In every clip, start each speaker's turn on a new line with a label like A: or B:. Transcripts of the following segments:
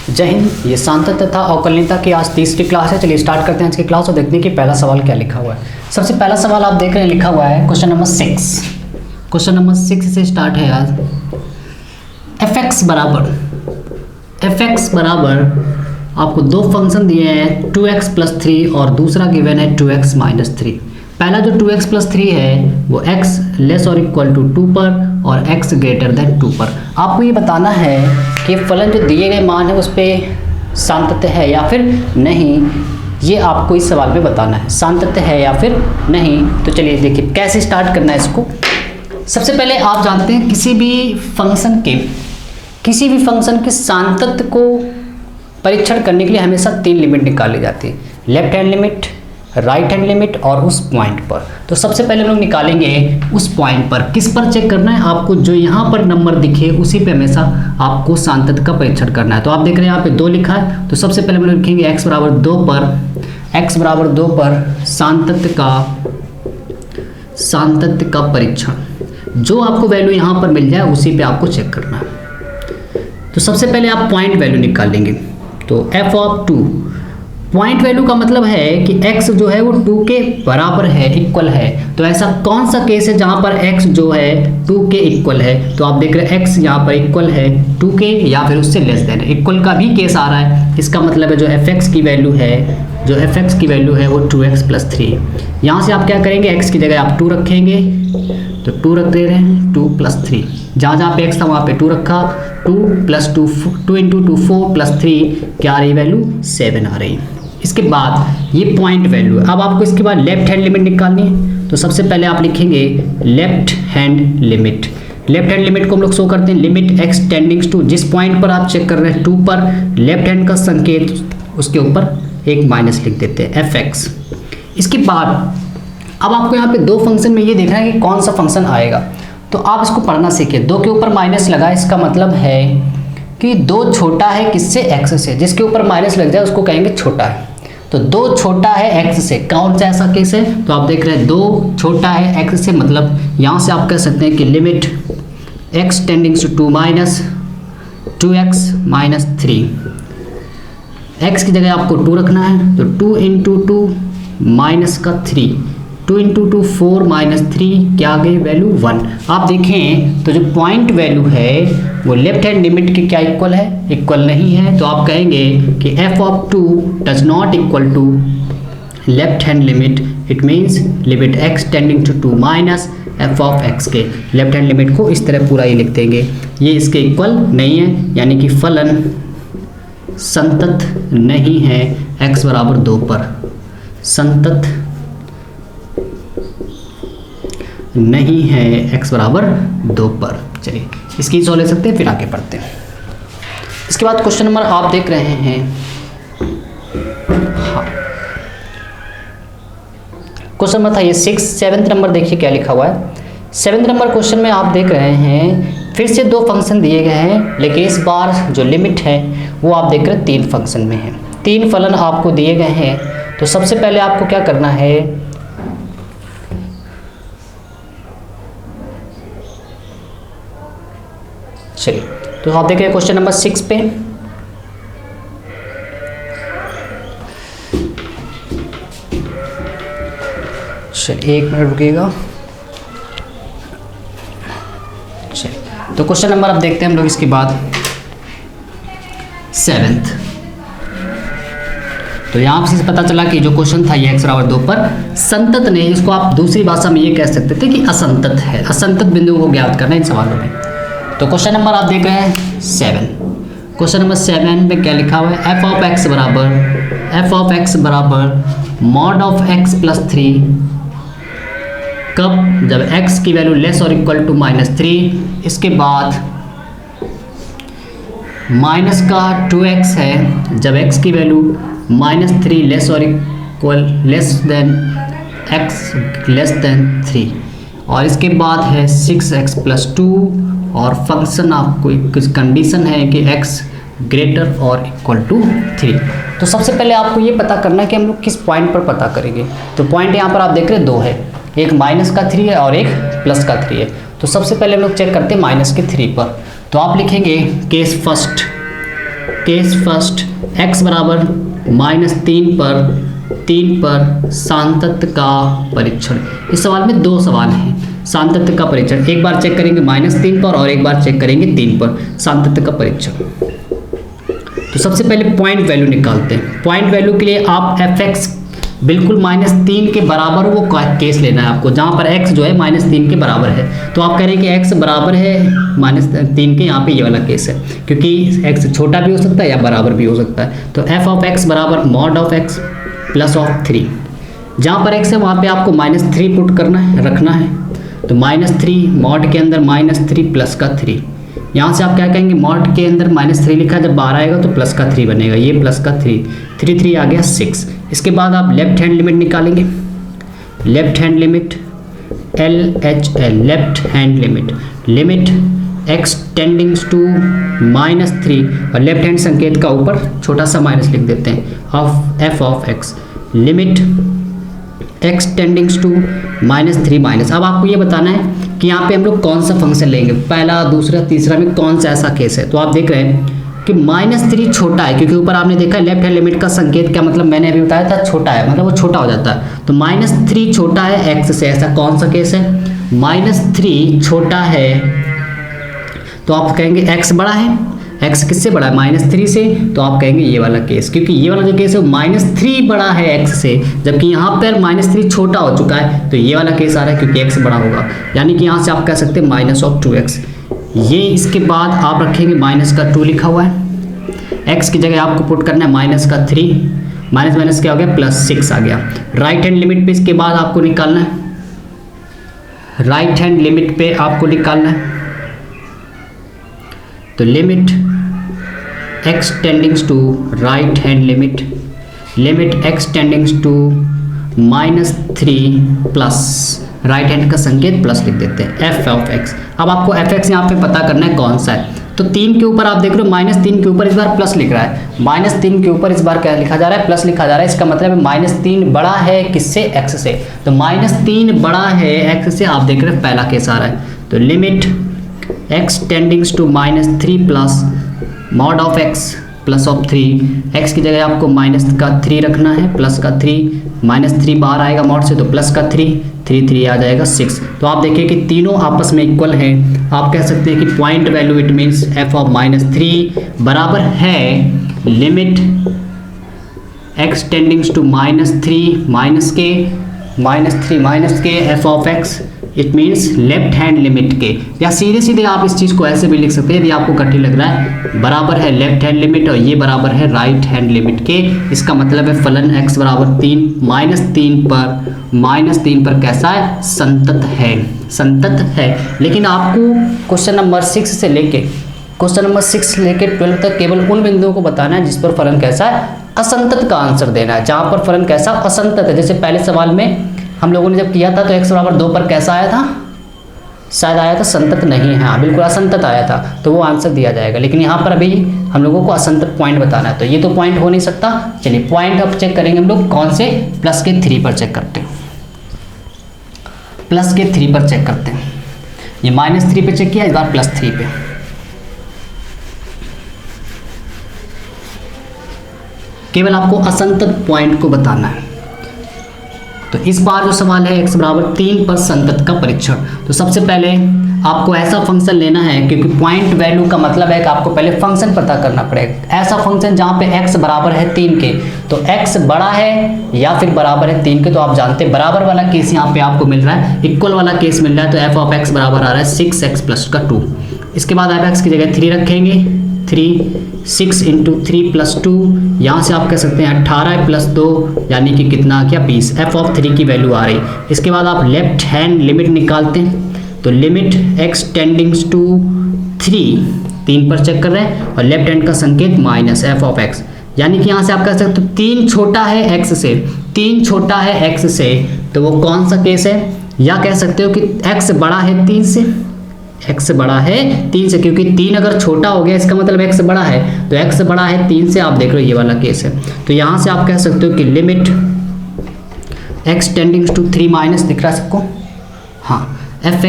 A: जय हिंद। ये सांतत्य तथा अवकलनीयता की आज तीसरी क्लास है। चलिए स्टार्ट करते हैं आज की क्लास और देखते हैं कि पहला सवाल क्या लिखा हुआ है। सबसे पहला सवाल आप देख रहे हैं, लिखा हुआ है क्वेश्चन नंबर 6। क्वेश्चन नंबर 6 से स्टार्ट है आज। एफ एक्स बराबर आपको दो फंक्शन दिए हैं 2x + 3 और दूसरा गिवन है 2x - 3। पहला जो 2x + 3 है वो x <= 2 पर और x <= 2 पर। आपको ये बताना है कि फलन जो दिए गए मान है उस पर सांतत्य है या फिर नहीं। ये आपको इस सवाल में बताना है, सांतत्य है या फिर नहीं। तो चलिए देखिए कैसे स्टार्ट करना है इसको। सबसे पहले आप जानते हैं किसी भी फंक्शन के सांतत्य को परीक्षण करने के लिए हमेशा 3 लिमिट निकाली जाती है, left hand limit, right hand limit और उस पॉइंट पर। तो सबसे पहले हम लोग निकालेंगे उस पॉइंट पर। किस पर चेक करना है आपको? जो यहाँ पर नंबर दिखे उसी पे हमेशा आपको सांतत्य का परीक्षण करना है। तो आप देख रहे हैं यहाँ पे 2 लिखा है, तो सबसे पहले हम लोग लिखेंगे x = 2 पर सांतत्य का परीक्षण। जो आपको वैल्यू यहाँ पर मिल जाए उसी पे आपको चेक करना है। तो सबसे पहले आप पॉइंट वैल्यू निकालेंगे। तो f(2) पॉइंट वैल्यू का मतलब है कि x जो है वो 2 के बराबर है, इक्वल है। तो ऐसा कौन सा केस है जहां पर x जो है 2 के इक्वल है? तो आप देख रहे हैं x यहाँ पर इक्वल है 2 के या फिर उससे लेस देन। इक्वल का भी केस आ रहा है, इसका मतलब है जो fx की वैल्यू है वो 2x + 3। यहाँ से आप क्या करेंगे, x की जगह आप 2 रखेंगे, तो 2 रख दे रहे हैं, 2 + 3। जहाँ पे x था वहाँ पे 2 रखा, 2 + 2 × 2 4 + 3 क्या आ रही वैल्यू? 7 आ रही। इसके बाद ये पॉइंट वैल्यू है। अब आपको इसके बाद लेफ्ट हैंड लिमिट निकालनी है। तो सबसे पहले आप लिखेंगे left hand limit. Left hand limit को हम लोग शो करते हैं लिमिट x टेंडिंग्स टू, जिस पॉइंट पर आप चेक कर रहे हैं 2 पर, लेफ्ट हैंड का संकेत उसके ऊपर एक माइनस लिख देते हैं fx। इसके बाद अब आपको यहाँ पे 2 फंक्शन में ये देखना है कि कौन सा फंक्शन आएगा। तो आप इसको पढ़ना सीखिए। 2 के ऊपर माइनस लगा, इसका मतलब है कि 2 छोटा है किससे? x से। जिसके ऊपर माइनस लग जाए उसको कहेंगे छोटा है। तो 2 छोटा है x से, कौन सा ऐसा केस है? तो आप देख रहे हैं 2 छोटा है x से, मतलब यहाँ से आप कह सकते हैं कि limit x tends to 2x - 3। x की जगह आपको 2 रखना है, तो 2 × 2 -3, 2 × 2 4 - 3 क्या आ गई वैल्यू? 1। आप देखें तो जो पॉइंट वैल्यू है वो लेफ्ट हैंड लिमिट के क्या इक्वल है? इक्वल नहीं है। तो आप कहेंगे कि f(2) does not equal to left hand limit, it means limit x tending to 2 -f(x) के लेफ्ट हैंड लिमिट को इस तरह पूरा ही लिख देंगे। ये इसके इक्वल नहीं है, यानी कि फलन संतत नहीं है x = 2 पर, संतत नहीं है x = 2 पर। चलिए इसकी सॉल्व ले सकते हैं, फिर आगे बढ़ते हैं। इसके बाद क्वेश्चन नंबर आप देख रहे हैं, हाँ क्वेश्चन नंबर था ये 6। 7th नंबर देखिए क्या लिखा हुआ है। 7th नंबर क्वेश्चन में आप देख रहे हैं फिर से 2 फंक्शन दिए गए हैं, लेकिन इस बार जो लिमिट है वो आप देख रहे हैं 3 फंक्शन में है। 3 फलन आपको दिए गए हैं। तो सबसे पहले आपको क्या करना है, चलिए तो आप देख रहे हैं क्वेश्चन नंबर 6 पे। चलिए 1 मिनट रुकिएगा। चलिए तो क्वेश्चन नंबर अब देखते हैं हम लोग इसके बाद 7th। तो यहाँ से पता चला कि जो क्वेश्चन था ये x = 2 पर संतत नहीं, इसको आप दूसरी भाषा में ये कह सकते थे कि असंतत है। असंतत बिंदुओं को ज्ञात करना इन सवालों में। तो क्वेश्चन नंबर आप देख रहे हैं 7। क्वेश्चन नंबर 7 में क्या लिखा हुआ है? f(x) mod (x + 3) कब? जब x की वैल्यू <= -3। इसके बाद माइनस का 2x है जब x की वैल्यू -3 और इसके बाद है 6x + 2 और फंक्शन आपको कुछ कंडीशन है कि x > 3। तो सबसे पहले आपको ये पता करना है कि हम लोग किस पॉइंट पर पता करेंगे। तो पॉइंट यहाँ पर आप देख रहे हैं 2 है, एक -3 है और एक +3 है। तो सबसे पहले हम लोग चेक करते हैं -3 पर। तो आप लिखेंगे केस केस फर्स्ट x बराबर -3 पर सांतत्य का परीक्षण। इस सवाल में दो सवाल हैं सांतत्य का परीक्षण, एक बार चेक करेंगे -3 पर और एक बार चेक करेंगे 3 पर सांतत्य का परीक्षण। तो सबसे पहले पॉइंट वैल्यू निकालते हैं। पॉइंट वैल्यू के लिए आप fx बिल्कुल -3 के बराबर वो केस लेना है आपको, जहाँ पर x जो है -3 के बराबर है। तो आप कह रहे हैं कि x बराबर है -3 के, यहाँ पे ये वाला केस है क्योंकि x छोटा भी हो सकता है या बराबर भी हो सकता है। तो f ऑफ x बराबर mod of x plus of 3, जहाँ पर x है वहाँ पे आपको -3 पुट करना है, रखना है। तो -3 mod के अंदर -3 प्लस का 3, यहाँ से आप क्या कहेंगे mod के अंदर -3 लिखा है, जब बाहर आएगा तो प्लस का 3 बनेगा, ये प्लस का 3 आ गया 6। इसके बाद आप लेफ्ट हैंड लिमिट निकालेंगे, left hand limit LHL left hand limit x tends to -3 और लेफ्ट हैंड संकेत का ऊपर छोटा सा माइनस लिख देते हैं of f of x limit x tends to -3 अब आपको ये बताना है कि यहाँ पे हम लोग कौन सा फंक्शन लेंगे, पहला दूसरा तीसरा में कौन सा ऐसा केस है। तो आप देख रहे हैं कि -3 छोटा है, क्योंकि ऊपर आपने देखा लेफ्ट हैंड लिमिट का संकेत क्या मतलब मैंने अभी बताया था, छोटा है, मतलब वो छोटा हो जाता है। तो -3 छोटा है x से, ऐसा कौन सा केस है, -3 छोटा है, तो आप कहेंगे x बड़ा है, x किससे बड़ा है -3 से, तो आप कहेंगे ये वाला केस, क्योंकि ये वाला जो केस है -3 बड़ा है x से, जबकि यहाँ पर -3 छोटा हो चुका है, तो ये वाला केस आ रहा है क्योंकि x बड़ा होगा, यानी कि यहाँ से आप कह सकते हैं -2x। ये इसके बाद आप रखेंगे -2 लिखा हुआ है, x की जगह आपको पुट करना है -3, माइनस क्या हो गया +6 आ गया। राइट हैंड लिमिट पे इसके बाद आपको निकालना है, राइट हैंड लिमिट पे आपको निकालना है, तो limit x tends to right hand limit x tends to -3 plus right hand का संकेत प्लस लिख देते हैं f ऑफ x। अब आपको fx यहाँ पे पता करना है कौन सा है, तो 3 के ऊपर आप देख रहे हो -3 के ऊपर इस बार प्लस लिख रहा है, -3 के ऊपर इस बार क्या लिखा जा रहा है, प्लस लिखा जा रहा है। इसका मतलब है -3 बड़ा है किससे, x से, तो -3 बड़ा है x से, आप देख रहे हैं पहला केस आ रहा है। तो limit x tends to -3 plus mod of x plus of 3, x की जगह आपको -3 रखना है, प्लस का 3, -3 बाहर आएगा मॉड से, तो प्लस का 3 आ जाएगा 6। तो आप देखिए कि तीनों आपस में इक्वल हैं, आप कह सकते हैं कि point value it means f of -3 बराबर है limit x tends to -3 minus के f of x, it means left hand limit के, या सीधे आप इस चीज़ को ऐसे भी लिख सकते हैं यदि आपको कठिन लग रहा है, बराबर है लेफ्ट हैंड लिमिट और ये बराबर है राइट हैंड लिमिट के। इसका मतलब है फलन x बराबर 3 -3 पर कैसा है, संतत है। लेकिन आपको क्वेश्चन नंबर 6 से लेके 12 तक केवल उन बिंदुओं को बताना है जिस पर फलन कैसा है, असंतत का आंसर देना है, जहाँ पर फलन कैसा असंतत है। जैसे पहले सवाल में हम लोगों ने जब किया था तो x बराबर 2 पर कैसा आया था, शायद आया था संतत नहीं है, हाँ बिल्कुल असंतत आया था, तो वो आंसर दिया जाएगा। लेकिन यहाँ पर अभी हम लोगों को असंतत पॉइंट बताना है, तो ये तो पॉइंट हो नहीं सकता। चलिए पॉइंट अब चेक करेंगे हम लोग कौन से, +3 पर चेक करते हैं, +3 पर चेक करते हैं। ये -3 पे चेक किया, इस बार +3 पे। केवल आपको असंतत पॉइंट को बताना है। तो इस बार जो सवाल है x बराबर 3 पर संतत का परीक्षण। तो सबसे पहले आपको ऐसा फंक्शन लेना है, क्योंकि पॉइंट वैल्यू का मतलब है कि आपको पहले फंक्शन पता करना पड़ेगा। ऐसा फंक्शन जहाँ पे x बराबर है 3 के, तो x बड़ा है या फिर बराबर है 3 के, तो आप जानते हैं बराबर वाला केस यहाँ पे आपको मिल रहा है, इक्वल वाला केस मिल रहा है। तो f ऑफ x बराबर आ रहा है 6x प्लस का 2। इसके बाद आप x की जगह 3 रखेंगे, 6 × 3 + 2, यहाँ से आप कह सकते हैं 18 + 2 यानी कि कितना आ गया 20, f ऑफ 3 की वैल्यू आ रही। इसके बाद आप लेफ्ट हैंड लिमिट निकालते हैं, तो लिमिट x टेंडिंग्स टू 3 पर चेक कर रहे हैं और लेफ्ट हैंड का संकेत माइनस f ऑफ x, यानी कि यहाँ से आप कह सकते हो 3 छोटा है x से, 3 छोटा है x से, तो वो कौन सा केस है, या कह सकते हो कि x बड़ा है 3 से, x बड़ा है 3 से, क्योंकि 3 अगर छोटा हो गया इसका मतलब x बड़ा है, तो x बड़ा है 3 से, आप देख रहे हो ये वाला केस है। तो यहाँ से आप कह सकते हो कि limit x tends to 3 minus, दिख रहा है सबको, हाँ, f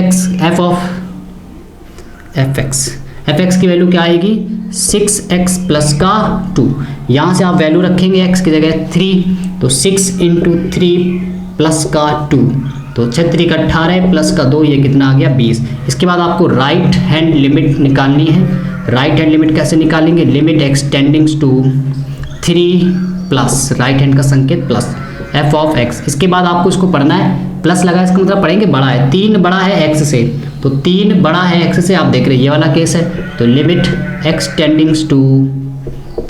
A: fx की वैल्यू क्या आएगी 6x प्लस का 2। यहाँ से आप वैल्यू रखेंगे x की जगह 3, तो 6 इंटू 3 प्लस का 2, तो 6 3 का 18 प्लस का 2, ये कितना आ गया 20। इसके बाद आपको राइट हैंड लिमिट निकालनी है। राइट हैंड लिमिट कैसे निकालेंगे, limit x tends to 3 plus right hand का संकेत प्लस f ऑफ x। इसके बाद आपको इसको पढ़ना है, प्लस लगा इसका मतलब पढ़ेंगे बड़ा है, 3 बड़ा है x से, तो 3 बड़ा है x से, आप देख रहे हैं ये वाला केस है, तो limit x tends to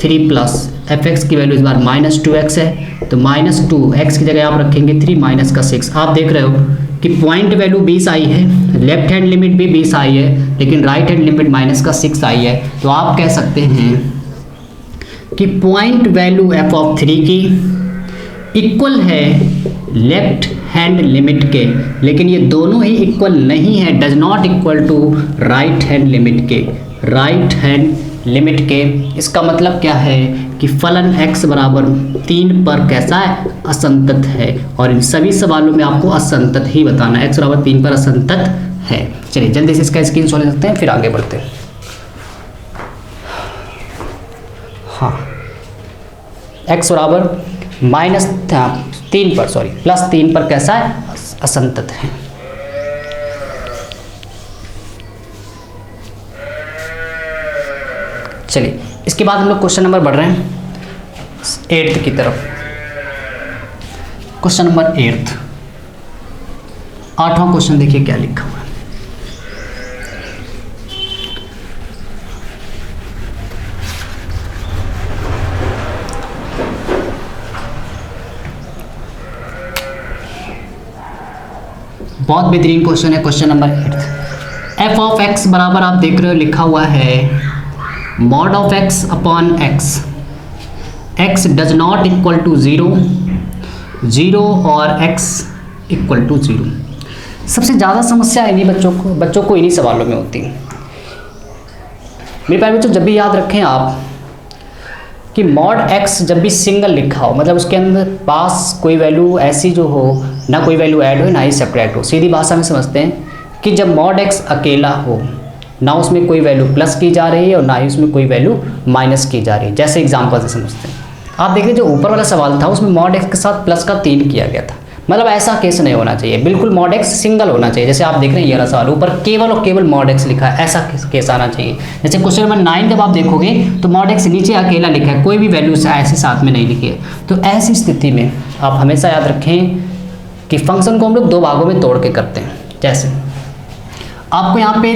A: 3 plus fx की वैल्यू इस बार -2x है, तो -2 x की जगह आप रखेंगे 3 माइनस का 6। आप देख रहे हो कि पॉइंट वैल्यू 20 आई है, लेफ्ट हैंड लिमिट भी 20 आई है, लेकिन राइट हैंड लिमिट -6 आई है, तो आप कह सकते हैं कि पॉइंट वैल्यू f ऑफ 3 की इक्वल है लेफ्ट हैंड लिमिट के, लेकिन ये दोनों ही इक्वल नहीं है, does not equal to right hand limit के। राइट हैंड लिमिट के इसका मतलब क्या है कि फलन x बराबर 3 पर कैसा है, असंतत है, और इन सभी सवालों में आपको असंतत ही बताना है, x बराबर 3 पर असंतत है। चलिए जल्दी से इसका स्क्रीनशॉट ले सकते हैं, फिर आगे बढ़ते हैं। हाँ, x बराबर प्लस 3 पर कैसा है, असंतत है। चलिए इसके बाद हम लोग क्वेश्चन नंबर बढ़ रहे हैं 8th की तरफ। क्वेश्चन नंबर 8th, 8वां क्वेश्चन देखिए क्या लिखा हुआ है। बहुत बेहतरीन क्वेश्चन है, question number 8। f of x बराबर आप देख रहे हो लिखा हुआ है mod of x upon x, x does not equal to 0 और x इक्वल टू 0। सबसे ज़्यादा समस्या इन्हीं बच्चों को इन्हीं सवालों में होती है। मेरे प्यारे बच्चों, जब भी याद रखें आप कि मॉड x जब भी सिंगल लिखा हो, मतलब उसके अंदर पास कोई वैल्यू ऐसी जो हो, ना कोई वैल्यू ऐड हो ना ही सेपरेट हो, सीधी भाषा में समझते हैं कि जब मॉड x अकेला हो, ना उसमें कोई वैल्यू प्लस की जा रही है और ना ही उसमें कोई वैल्यू माइनस की जा रही है। जैसे एग्जांपल से समझते हैं, आप देखिए जो ऊपर वाला सवाल था उसमें मॉड x के साथ प्लस का 3 किया गया था, मतलब ऐसा केस नहीं होना चाहिए, बिल्कुल मॉड x सिंगल होना चाहिए। जैसे आप देख रहे हैं ये वाला सवाल ऊपर केवल और केवल मॉड x लिखा है, ऐसा केस आना चाहिए। जैसे क्वेश्चन नंबर 9 जब आप देखोगे तो मॉड x नीचे अकेला लिखा है, कोई भी वैल्यू ऐसे साथ में नहीं लिखी है। तो ऐसी स्थिति में आप हमेशा याद रखें कि फंक्शन को हम लोग 2 भागों में तोड़ के करते हैं। जैसे आपको यहाँ पे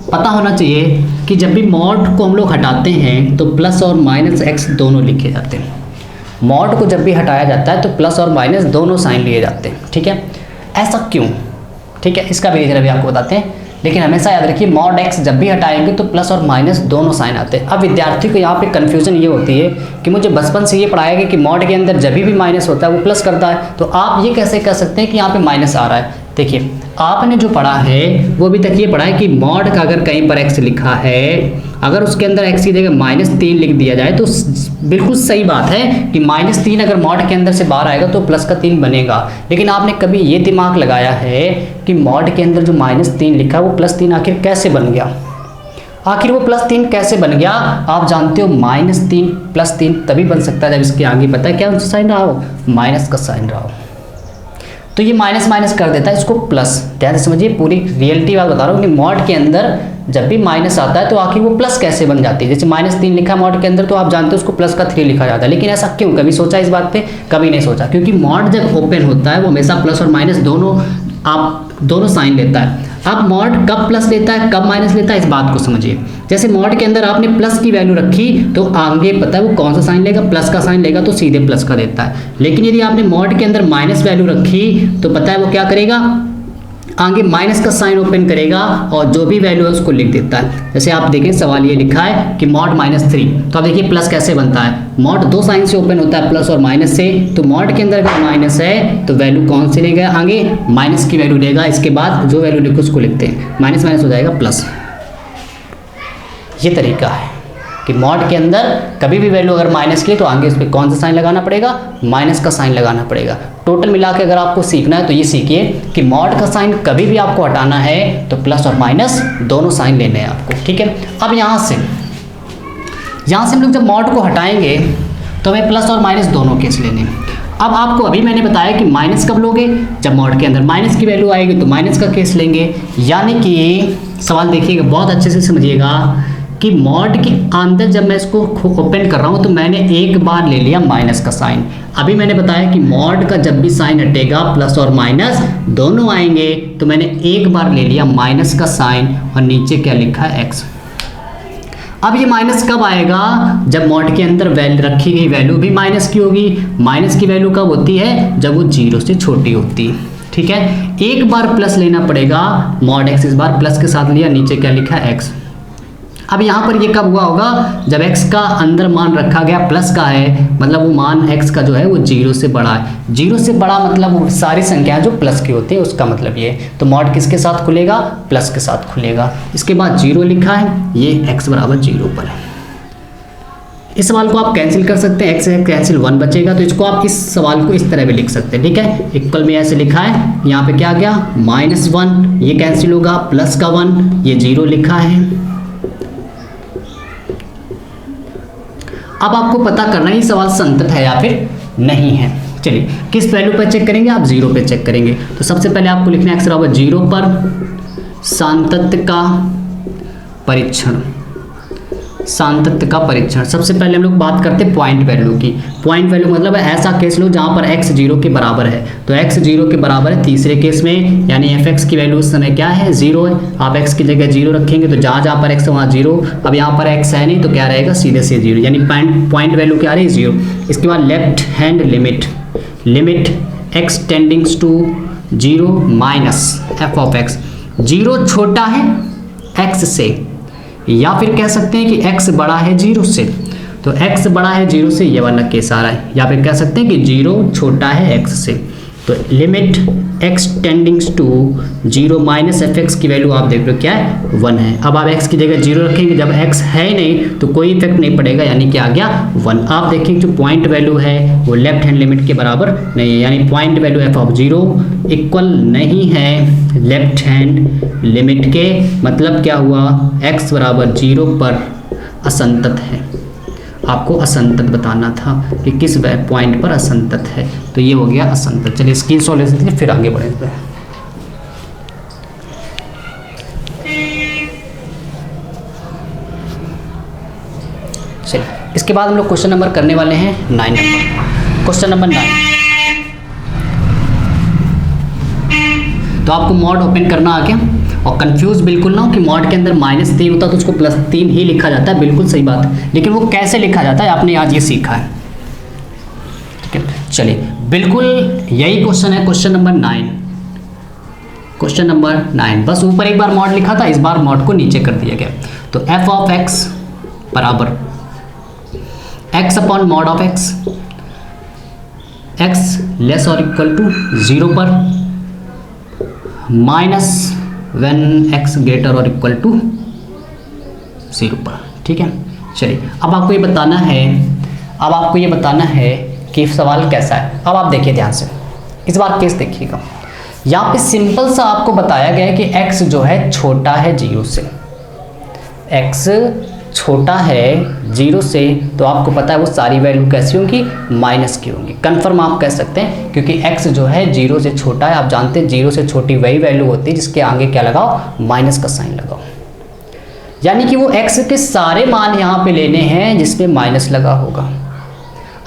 A: पता होना चाहिए कि जब भी मॉड को हम लोग हटाते हैं तो प्लस और माइनस x दोनों लिखे जाते हैं। मॉड को जब भी हटाया जाता है तो प्लस और माइनस दोनों साइन लिए जाते हैं, ठीक है। ऐसा क्यों, ठीक है, इसका भी रीजन अभी आपको बताते हैं, लेकिन हमेशा याद रखिए मॉड x जब भी हटाएंगे तो प्लस और माइनस दोनों साइन आते हैं। अब विद्यार्थी को यहाँ पे कन्फ्यूजन ये होती है कि मुझे बचपन से ये पढ़ाया गया कि मॉड के अंदर जब भी माइनस होता है वो प्लस करता है, तो आप ये कैसे कह सकते हैं कि यहाँ पे माइनस आ रहा है। देखिए आपने जो पढ़ा है वो अभी तक ये पढ़ा है कि मॉड का अगर कहीं पर x लिखा है, अगर उसके अंदर x की जगह -3 लिख दिया जाए तो बिल्कुल सही बात है कि -3 अगर मॉड के अंदर से बाहर आएगा तो प्लस का 3 बनेगा। लेकिन आपने कभी ये दिमाग लगाया है कि मॉड के अंदर जो -3 लिखा है वो +3 आखिर कैसे बन गया? आखिर वो +3 कैसे बन गया? आप जानते हो -3 +3 तभी बन सकता है जब इसके आगे पता है क्या साइन रहा हो, माइनस का साइन रहा हो। तो ये माइनस माइनस कर देता है इसको प्लस। ध्यान से समझिए, पूरी रियलिटी बात बता रहा हूँ कि मॉड के अंदर जब भी माइनस आता है तो आखिर वो प्लस कैसे बन जाती है। जैसे -3 लिखा मॉड के अंदर तो आप जानते हो उसको प्लस का 3 लिखा जाता है, लेकिन ऐसा क्यों? कभी सोचा इस बात पे? कभी नहीं सोचा, क्योंकि मॉड जब ओपन होता है वो हमेशा प्लस और माइनस दोनों साइन लेता है। अब मॉड कब प्लस लेता है कब माइनस लेता है इस बात को समझिए। जैसे मॉड के अंदर आपने प्लस की वैल्यू रखी तो आगे पता है वो कौन सा साइन लेगा, प्लस का साइन लेगा, तो सीधे प्लस का देता है। लेकिन यदि आपने मॉड के अंदर माइनस वैल्यू रखी तो पता है वो क्या करेगा, आगे माइनस का साइन ओपन करेगा और जो भी वैल्यू है उसको लिख देता है। जैसे आप देखें सवाल ये लिखा है कि मॉड -3, तो आप देखिए प्लस कैसे बनता है। मॉड 2 साइन से ओपन होता है, प्लस और माइनस से, तो मॉड के अंदर अगर माइनस है तो वैल्यू कौन सी लेगा, आगे माइनस की वैल्यू लेगा, इसके बाद जो वैल्यू लिखो उसको लिखते हैं, माइनस माइनस हो जाएगा प्लस। ये तरीका है कि मॉड के अंदर कभी भी वैल्यू अगर माइनस की तो आगे उस पर कौन सा साइन लगाना पड़ेगा, माइनस का साइन लगाना पड़ेगा। टोटल मिला के अगर आपको सीखना है तो ये सीखिए कि मॉड का साइन कभी भी आपको हटाना है तो प्लस और माइनस दोनों साइन लेने हैं आपको, ठीक है। अब यहाँ से हम लोग जब मॉड को हटाएंगे तो हमें प्लस और माइनस दोनों केस लेने हैं। अब आपको अभी मैंने बताया कि माइनस कब लोगे, जब मॉड के अंदर माइनस की वैल्यू आएगी तो माइनस का केस लेंगे। यानी कि सवाल देखिएगा, बहुत अच्छे से समझिएगा कि मॉड के अंदर जब मैं इसको ओपन कर रहा हूँ तो मैंने एक बार ले लिया माइनस का साइन। अभी मैंने बताया कि मॉड का जब भी साइन हटेगा प्लस और माइनस दोनों आएंगे, तो मैंने एक बार ले लिया माइनस का साइन और नीचे क्या लिखा है एक्स। अब ये माइनस कब आएगा, जब मॉड के अंदर वैल्यू रखी गई वैल्यू भी माइनस की होगी। माइनस की वैल्यू कब होती है, जब वो 0 से छोटी होती है, ठीक है। एक बार प्लस लेना पड़ेगा, मॉड एक्स इस बार प्लस के साथ लिया, नीचे क्या लिखा है एक्स। अब यहाँ पर ये कब हुआ होगा, जब x का अंदर मान रखा गया प्लस का है, मतलब वो मान x का जो है वो 0 से बड़ा है। 0 से बड़ा मतलब वो सारी संख्याएं जो प्लस की होती है, उसका मतलब ये। तो मॉड किसके साथ खुलेगा, प्लस के साथ खुलेगा। इसके बाद 0 लिखा है, ये x बराबर 0 पर है। इस सवाल को आप कैंसिल कर सकते हैं, x से कैंसिल 1 बचेगा, तो इसको आप इस सवाल को इस तरह भी लिख सकते हैं, ठीक है। इक्वल में ऐसे लिखा है, यहाँ पे क्या आ गया -1, ये कैंसिल होगा, प्लस का 1, ये 0 लिखा है। अब आपको पता करना है ये सवाल संतत है या फिर नहीं है। चलिए किस वैल्यू पर चेक करेंगे, आप 0 पे चेक करेंगे। तो सबसे पहले आपको लिखना है x बराबर 0 पर सांतत्य का परीक्षण। सांतत्य का परीक्षण, सबसे पहले हम लोग बात करते हैं पॉइंट वैल्यू की। पॉइंट वैल्यू मतलब ऐसा केस लो जहां पर x 0 के बराबर है। तो x 0 के बराबर है तीसरे केस में, यानी fx की वैल्यू उस समय क्या है 0 है। आप x की जगह 0 रखेंगे तो जहां जहां पर x है वहां 0। अब यहाँ पर x है नहीं तो क्या रहेगा, सीधे से 0, यानी पॉइंट वैल्यू क्या रही 0। इसके बाद left hand limit x tends to 0 minus f of x। 0 छोटा है x से, या फिर कह सकते हैं कि x बड़ा है 0 से। तो x बड़ा है 0 से, ये वाला केस आ रहा है। या फिर कह सकते हैं कि 0 छोटा है x से। तो limit x tends to 0 minus fx की वैल्यू आप देख लो क्या है 1 है। अब आप x की जगह 0 रखेंगे, जब x है नहीं तो कोई इफेक्ट नहीं पड़ेगा, यानी कि आ गया 1। आप देखेंगे जो पॉइंट वैल्यू है वो लेफ्ट हैंड लिमिट के बराबर नहीं है, यानी point value f of 0 equal नहीं है लेफ्ट हैंड लिमिट के। मतलब क्या हुआ, x बराबर 0 पर असंतत है। आपको असंतत बताना था कि किस पॉइंट पर असंतत है, तो ये हो गया असंतत। चलिए इसकी सॉल्यूशन फिर आगे बढ़े। चलिए इसके बाद हम लोग क्वेश्चन नंबर करने वाले हैं 9 नंबर। क्वेश्चन नंबर 9, तो आपको मॉड ओपन करना आ गया और कंफ्यूज बिल्कुल ना हो कि मॉड के अंदर -3 होता तो उसको +3 ही लिखा जाता है, बिल्कुल सही बात है। लेकिन वो कैसे लिखा जाता है आपने आज ये सीखा है, ठीक है। चलिए बिल्कुल यही क्वेश्चन है, क्वेश्चन नंबर 9। क्वेश्चन नंबर 9, बस ऊपर एक बार मॉड लिखा था, इस बार मॉड को नीचे कर दिया गया। तो f ऑफ x बराबर x upon mod of x, x less और इक्वल टू 0 पर माइनस when x ग्रेटर और इक्वल टू 0 पर, ठीक है। चलिए अब आपको ये बताना है कि सवाल कैसा है। अब आप देखिए ध्यान से, इस बार केस देखिएगा। यहाँ पे सिंपल सा आपको बताया गया है कि x जो है छोटा है 0 से। x छोटा है 0 से, तो आपको पता है वो सारी वैल्यू कैसी होंगी, माइनस की होंगी। कंफर्म आप कह सकते हैं, क्योंकि x जो है 0 से छोटा है। आप जानते हैं 0 से छोटी वही वैल्यू होती है जिसके आगे क्या लगाओ, माइनस का साइन लगाओ। यानी कि वो x के सारे मान यहाँ पे लेने हैं जिसमें माइनस लगा होगा।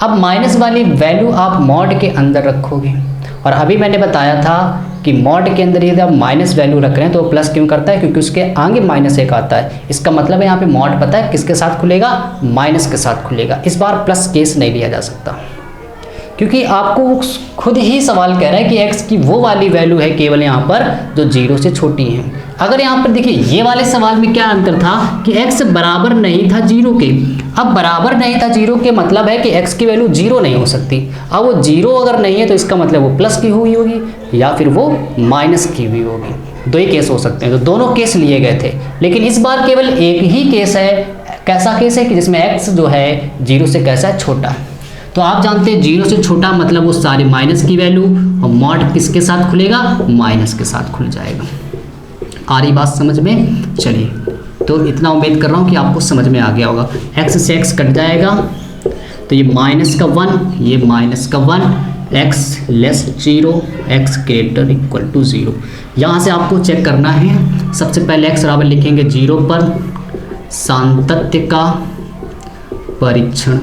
A: अब माइनस वाली वैल्यू आप मॉड के अंदर रखोगे, और अभी मैंने बताया था कि मॉड के अंदर यदि आप माइनस वैल्यू रख रहे हैं तो वो प्लस क्यों करता है, क्योंकि उसके आगे -1 आता है। इसका मतलब है यहाँ पे मॉड पता है किसके साथ खुलेगा, माइनस के साथ खुलेगा। इस बार प्लस केस नहीं लिया जा सकता, क्योंकि आपको खुद ही सवाल कह रहा है कि x की वो वाली वैल्यू है केवल यहाँ पर जो 0 से छोटी है। अगर यहाँ पर देखिए ये वाले सवाल में क्या अंतर था कि x बराबर नहीं था 0 के। अब बराबर नहीं था 0 के मतलब है कि x की वैल्यू 0 नहीं हो सकती। अब वो 0 अगर नहीं है तो इसका मतलब वो प्लस की हुई होगी या फिर वो माइनस की हुई होगी। दो ही केस हो सकते हैं, तो दोनों केस लिए गए थे। लेकिन इस बार केवल एक ही केस है। कैसा केस है कि जिसमें x जो है 0 से कैसा है, छोटा है। तो आप जानते हैं 0 से छोटा मतलब वो सारे माइनस की वैल्यू, और मॉड किसके साथ खुलेगा, माइनस के साथ खुल जाएगा। आ रही बात समझ में? चलिए, तो इतना उम्मीद कर रहा हूँ कि आपको समझ में आ गया होगा। x से x कट जाएगा तो ये माइनस का 1, ये माइनस का 1, x less 0, x greater equal to 0। यहाँ से आपको चेक करना है, सबसे पहले x बराबर लिखेंगे 0 पर सातत्य का परीक्षण।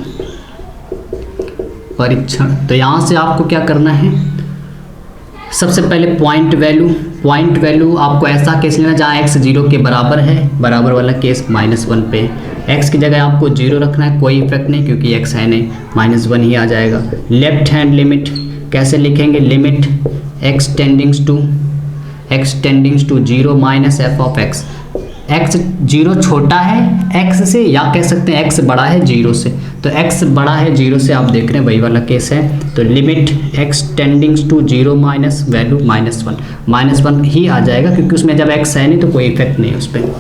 A: तो यहाँ से आपको क्या करना है, सबसे पहले पॉइंट वैल्यू आपको ऐसा केस लेना जहाँ x 0 के बराबर है, बराबर वाला केस -1 पे। x की जगह आपको 0 रखना है, कोई इफेक्ट नहीं क्योंकि x है नहीं, -1 ही आ जाएगा। लेफ्ट हैंड लिमिट कैसे लिखेंगे, limit x tends to 0 minus f of x। x 0 छोटा है x से, या कह सकते हैं x बड़ा है 0 से, तो x बड़ा है 0 से, आप देख रहे हैं वही वाला केस है। तो limit x tends to 0 minus value -1 ही आ जाएगा क्योंकि उसमें जब x है नहीं तो कोई इफेक्ट नहीं है उस पर।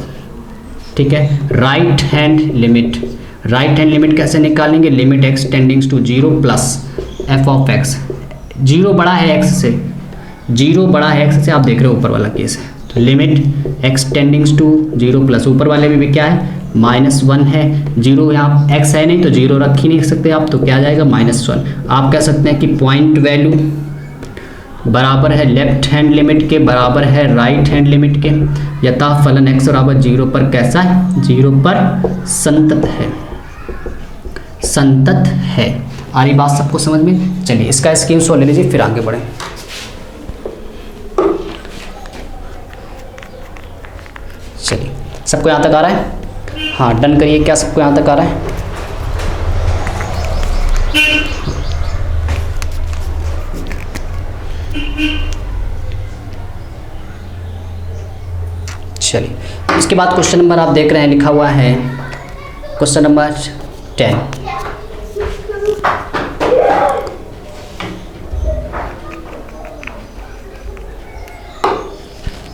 A: ठीक है, राइट हैंड लिमिट कैसे निकालेंगे, limit x tends to 0 plus f of x। 0 बड़ा है x से, आप देख रहे हो ऊपर वाला केस है, तो limit x tends to 0 plus ऊपर वाले में भी क्या है, -1 है। 0 यहाँ x है नहीं तो 0 रख ही नहीं सकते आप, तो क्या आ जाएगा -1। आप कह सकते हैं कि पॉइंट वैल्यू बराबर है लेफ्ट हैंड लिमिट के, बराबर है राइट हैंड लिमिट के। यथा फलन x बराबर 0 पर कैसा है, 0 पर संतत है। आ रही बात सबको समझ में? चलिए, इसका स्क्रीनशॉट ले लीजिए, फिर आगे बढ़ें। चलिए, सबको यहाँ तक आ रहा है? हाँ, डन करिए। क्या सबको यहाँ तक आ रहा है? चलिए, इसके बाद क्वेश्चन नंबर आप देख रहे हैं लिखा हुआ है क्वेश्चन नंबर 10।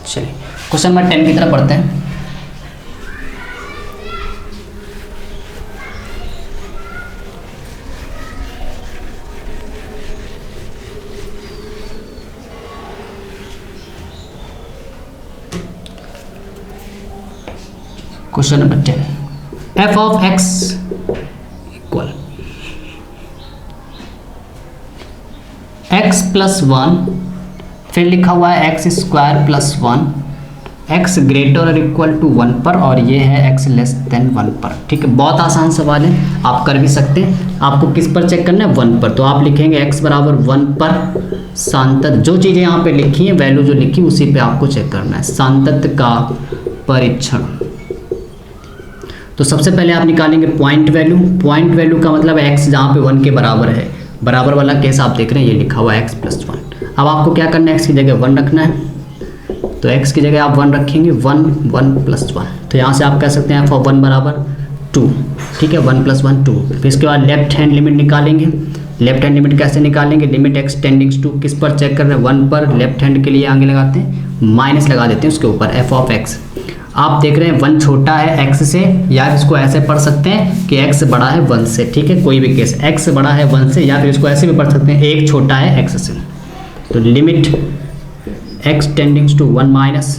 A: चलिए, क्वेश्चन नंबर 10 की तरफ पढ़ते हैं। Question number 10, f of x equal x plus 1, फिर लिखा हुआ है x square plus 1, x greater और इक्वल टू 1 पर, और ये है x लेस देन 1 पर। ठीक है, बहुत आसान सवाल है, आप कर भी सकते हैं। आपको किस पर चेक करना है, 1 पर, तो आप लिखेंगे x बराबर 1 पर सांतत, जो चीज़ें यहाँ पे लिखी हैं, वैल्यू जो लिखी उसी पे आपको चेक करना है, सांतत का परीक्षण। तो सबसे पहले आप निकालेंगे पॉइंट वैल्यू का मतलब है x जहाँ पे 1 के बराबर है, बराबर वाला केस आप देख रहे हैं, ये लिखा हुआ है x प्लस 1। अब आपको क्या करना है, x की जगह 1 रखना है, तो x की जगह आप 1 रखेंगे, 1 प्लस 1, तो यहाँ से आप कह सकते हैं f ऑफ 1 बराबर 2। ठीक है, 1 प्लस 1 2। फिर इसके बाद लेफ्ट हैंड लिमिट निकालेंगे। लेफ्ट हैंड लिमिट कैसे निकालेंगे, लिमिट x टेंडिंग्स टू किस पर चेक कर रहे हैं, 1 पर। लेफ्ट हैंड के लिए आगे लगाते हैं माइनस लगा देते हैं उसके ऊपर, f ऑफ x। आप देख रहे हैं 1 छोटा है x से, या इसको ऐसे पढ़ सकते हैं कि x बड़ा है 1 से। ठीक है, कोई भी केस, x बड़ा है 1 से, या फिर इसको ऐसे भी पढ़ सकते हैं 1 छोटा है x से। तो limit x tends to 1 minus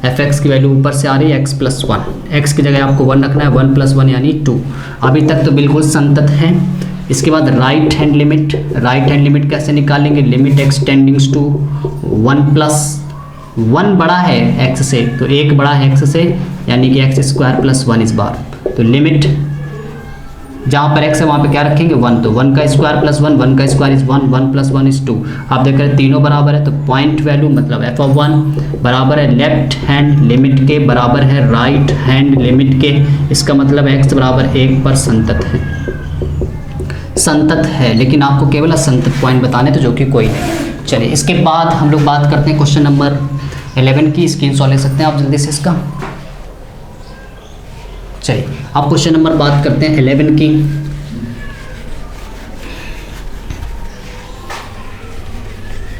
A: fx की वैल्यू ऊपर से आ रही है x प्लस 1, x की जगह आपको 1 रखना है, 1 प्लस 1 यानी 2। अभी तक तो बिल्कुल संतत है। इसके बाद राइट हैंड लिमिट कैसे निकालेंगे, limit x tends to 1 plus 1 बड़ा है x से, तो 1 बड़ा है x से, यानी कि x स्क्वायर प्लस 1 इस बार। तो लिमिट जहाँ पर x है वहाँ पे क्या रखेंगे, 1, तो 1 का स्क्वायर प्लस 1 का स्क्वायर इज 1 प्लस 1 इज 2। आप देख रहे हैं तीनों बराबर है, तो पॉइंट वैल्यू मतलब f ऑफ 1 बराबर है लेफ्ट हैंड लिमिट के, बराबर है राइट हैंड लिमिट के। इसका मतलब x बराबर 1 पर संतत है, लेकिन आपको केवल असंतत पॉइंट बताने, तो जो कि कोई नहीं। चलिए, इसके बाद हम लोग बात करते हैं क्वेश्चन नंबर 11 की। स्क्रीनशॉट ले सकते हैं आप जल्दी से इसका। चलिए, आप क्वेश्चन नंबर बात करते हैं 11 की।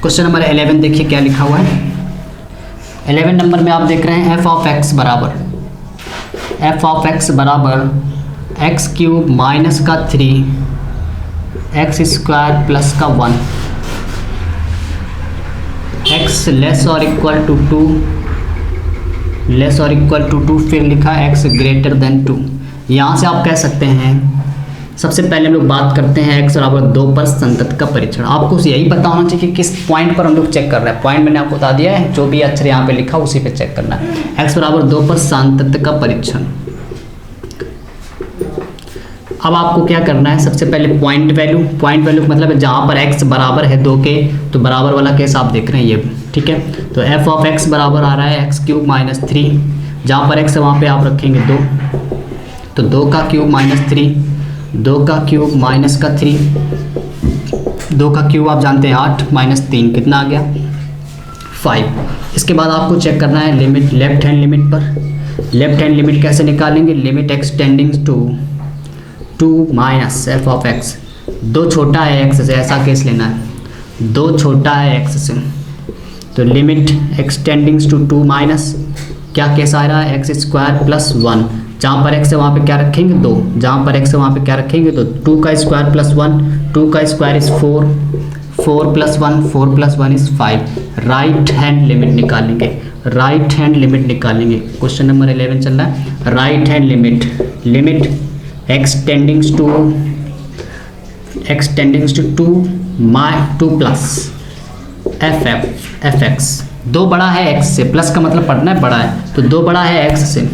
A: क्वेश्चन नंबर 11 देखिए क्या लिखा हुआ है। 11 नंबर में आप देख रहे हैं f ऑफ x बराबर x क्यूब माइनस का 3 एक्स स्क्वायर प्लस का 1, एक्स लेस और इक्वल टू 2, लेस और इक्वल टू 2, फिर लिखा एक्स ग्रेटर देन 2। यहाँ से आप कह सकते हैं, सबसे पहले हम लोग बात करते हैं x बराबर 2 पर संतत का परीक्षण। आपको यही पता होना चाहिए कि किस पॉइंट पर हम लोग चेक कर रहे हैं। पॉइंट मैंने आपको बता दिया है, जो भी अक्षर यहाँ पे लिखा उसी पे चेक करना है। x बराबर 2 पर संतत का परीक्षण। अब आपको क्या करना है, सबसे पहले पॉइंट वैल्यू, पॉइंट वैल्यू मतलब है जहाँ पर x बराबर है 2 के, तो बराबर वाला केस आप देख रहे हैं ये, ठीक है। तो f ऑफ x बराबर आ रहा है x³ माइनस 3, जहाँ पर x है वहाँ पे आप रखेंगे 2, तो 2 का क्यूब माइनस 3, 2 का क्यूब माइनस का 3, 2 का क्यूब आप जानते हैं 8 माइनस 3 कितना आ गया 5। इसके बाद आपको चेक करना है लिमिट, लेफ्ट हैंड लिमिट पर। लेफ्ट हैंड लिमिट कैसे निकालेंगे, limit x tending to 2 minus f of x. 2 छोटा है x से, ऐसा केस लेना है, 2 छोटा है x से, तो लिमिट एक्सटेंडिंग टू 2 माइनस क्या केस आ रहा है एक्स स्क्वायर प्लस 1, जहाँ पर x है वहाँ पे क्या रखेंगे 2, जहाँ पर x है वहाँ पे क्या रखेंगे तो 2 का स्क्वायर प्लस 1, 2 का square is 4, 4 plus 1, 4 plus 1 is 5। Right hand limit निकालेंगे, राइट हैंड लिमिट निकालेंगे। क्वेश्चन नंबर 11 चल रहा है। Right hand limit, limit x tending to 2 plus f x. 2 बड़ा है x से, प्लस का मतलब पढ़ना है बड़ा है, तो 2 बड़ा है x से,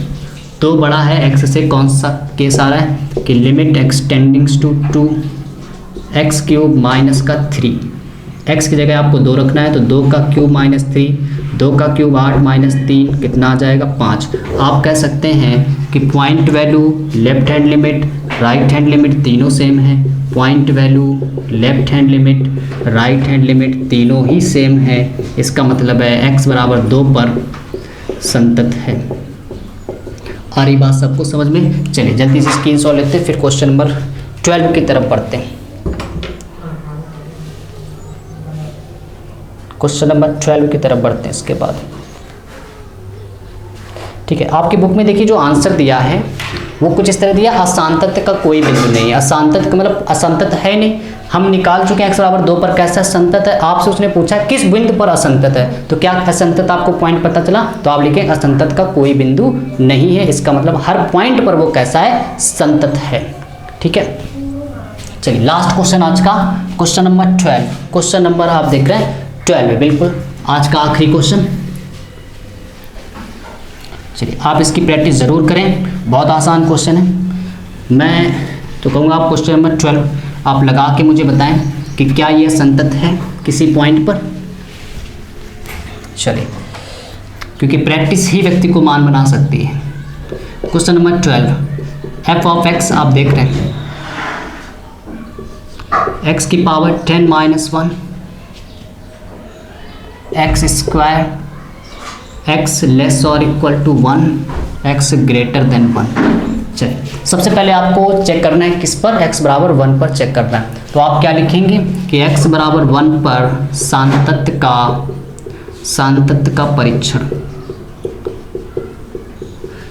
A: 2 बड़ा है x से, कौन सा केस आ रहा है कि limit x tending to 2x³ minus का 3। x की जगह आपको 2 रखना है, तो 2 का क्यूब माइनस 3, 2 का क्यूब 8 माइनस 3 कितना आ जाएगा 5। आप कह सकते हैं कि point value, left hand limit, right hand limit तीनों सेम है। Point value, left hand limit, right hand limit तीनों ही सेम है। इसका मतलब है x बराबर 2 पर संतत है। आ रही बात सबको समझ में? चलिए जल्दी से स्क्रीनशॉट लेते हैं, फिर क्वेश्चन नंबर 12 की तरफ बढ़ते हैं। क्वेश्चन नंबर 12 की तरफ बढ़ते हैं इसके बाद, ठीक है। आपकी बुक में देखिए जो आंसर दिया है वो कुछ इस तरह दिया, असांतत्य का कोई बिंदु नहीं है। असांतत्य का मतलब असंतत है नहीं, हम निकाल चुके हैं x बराबर 2 पर कैसा संतत है। आपसे उसने पूछा किस बिंदु पर असंतत है, तो क्या असंतत आपको पॉइंट पता चला, तो आप लिखें असंतत का कोई बिंदु नहीं है। इसका मतलब हर पॉइंट पर वो कैसा है, संतत है, ठीक है। चलिए लास्ट क्वेश्चन आज का, क्वेश्चन नंबर 12। क्वेश्चन नंबर आप देख रहे हैं 12, बिल्कुल आज का आखिरी क्वेश्चन। चलिए आप इसकी प्रैक्टिस ज़रूर करें, बहुत आसान क्वेश्चन है। मैं तो कहूँगा आप क्वेश्चन नंबर 12 आप लगा के मुझे बताएं कि क्या यह संतत है किसी पॉइंट पर। चलिए, क्योंकि प्रैक्टिस ही व्यक्ति को मान बना सकती है। Question number 12, f of x आप देख रहे हैं, एक्स की power 10 minus 1, x square, x less और equal to 1, x greater than 1। चलिए सबसे पहले आपको चेक करना है किस पर, x बराबर 1 पर चेक करना है। तो आप क्या लिखेंगे कि x बराबर 1 पर सांतत्य का परीक्षण,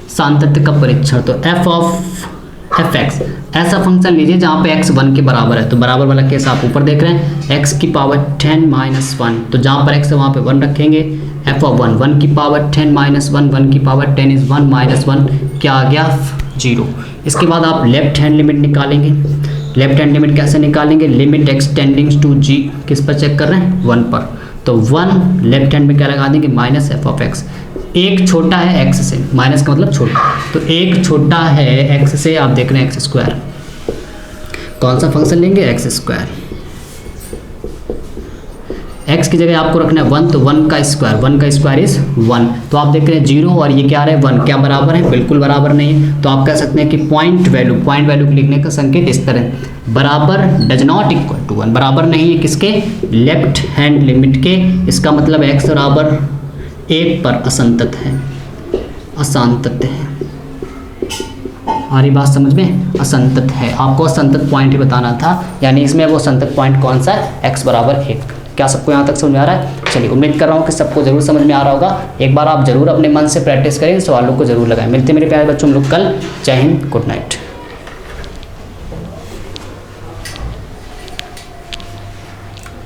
A: सांतत्य का परीक्षण। तो f ऑफ एफ एक्स ऐसा फंक्शन लीजिए जहाँ पे x 1 के बराबर है, तो बराबर वाला केस आप ऊपर देख रहे हैं, x की पावर 10 माइनस 1, तो जहाँ पर x है वहाँ पे 1 रखेंगे। f ऑफ 1, 1 की पावर 10 माइनस 1, 1 की पावर 10 इज 1 माइनस 1, क्या आ गया 0। इसके बाद आप लेफ्ट हैंड लिमिट निकालेंगे। लेफ्ट हैंड लिमिट कैसे निकालेंगे, लिमिट एक्सटेंडिंग टू g, किस पर चेक कर रहे हैं 1 पर, तो 1 लेफ्ट हैंड में क्या लगा देंगे माइनस एफ ऑफ एक्स। एक छोटा है x से, माइनस का मतलब छोटा, तो एक छोटा है x से, आप देख रहे हैं एक्स स्क्वायर, कौन सा फंक्शन लेंगे एक्स स्क्वायर। x की जगह आपको रखना है 1, तो 1 का स्क्वायर, 1 का स्क्वायर इज 1, तो आप देख रहे हैं 0 और ये क्या आ रहा है 1, क्या बराबर है, बिल्कुल बराबर नहीं है। तो आप कह सकते हैं कि पॉइंट वैल्यू, पॉइंट वैल्यू को लिखने का संकेत इस तरह, बराबर डज नॉट इक्वल टू 1, बराबर नहीं है किसके, लेफ्ट हैंड लिमिट के। इसका मतलब x बराबर 1 पर असंतत है, असांतत्य है। हमारी बात समझ में, असंतत है। आपको असंतत पॉइंट ही बताना था, यानी इसमें वो असंतत पॉइंट कौन सा है, x बराबर 1। क्या सबको यहाँ तक समझ में आ रहा है? चलिए उम्मीद कर रहा हूँ कि सबको जरूर समझ में आ रहा होगा। एक बार आप जरूर अपने मन से प्रैक्टिस करें, इन सवालों को जरूर लगाएं। मिलते मेरे प्यारे बच्चों हम लोग कल। जय हिंद, गुड नाइट।